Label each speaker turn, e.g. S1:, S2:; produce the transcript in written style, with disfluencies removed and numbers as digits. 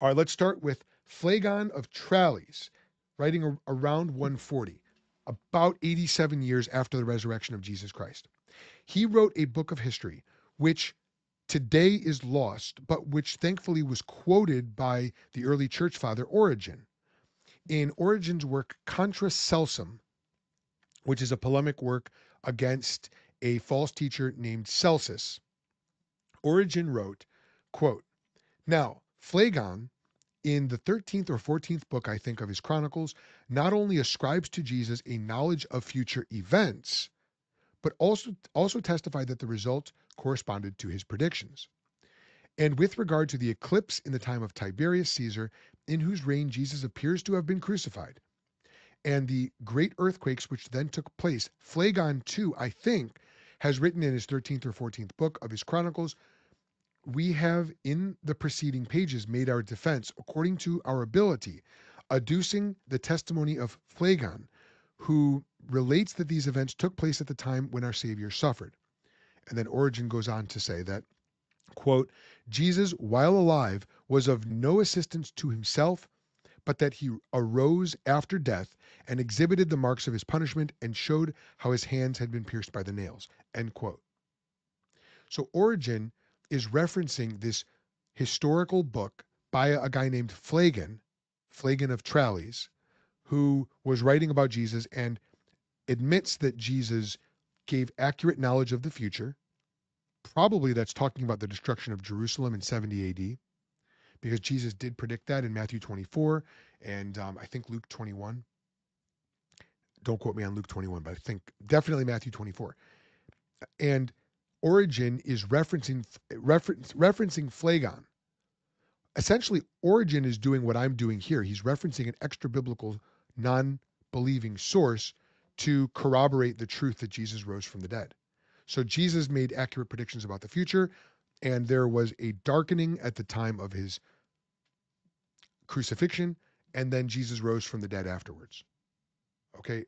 S1: All right, let's start with Phlegon of Tralles, writing around 140, about 87 years after the resurrection of Jesus Christ. He wrote a book of history, which today is lost, but which thankfully was quoted by the early church father Origen. In Origen's work Contra Celsum, which is a polemic work against a false teacher named Celsus, Origen wrote, quote, "Now, Phlegon, in the 13th or 14th book, I think, of his Chronicles, not only ascribes to Jesus a knowledge of future events, but also testified that the result corresponded to his predictions. And with regard to the eclipse in the time of Tiberius Caesar, in whose reign Jesus appears to have been crucified, and the great earthquakes which then took place, Phlegon too, I think, has written in his 13th or 14th book of his Chronicles, we have in the preceding pages made our defense according to our ability, adducing the testimony of Phlegon, who relates that these events took place at the time when our Savior suffered." And then Origen goes on to say that, quote, "Jesus, while alive, was of no assistance to himself, but that he arose after death and exhibited the marks of his punishment and showed how his hands had been pierced by the nails." End quote. So Origen is referencing this historical book by a guy named Phlegon, Phlegon of Tralles, who was writing about Jesus and admits that Jesus gave accurate knowledge of the future. Probably that's talking about the destruction of Jerusalem in 70 AD, because Jesus did predict that in Matthew 24 and I think Luke 21. Don't quote me on Luke 21, but I think definitely Matthew 24. And Origen is referencing Phlegon. Essentially, Origen is doing what I'm doing here. He's referencing an extra biblical, non believing source to corroborate the truth that Jesus rose from the dead. So Jesus made accurate predictions about the future, and there was a darkening at the time of his crucifixion, and then Jesus rose from the dead afterwards. Okay,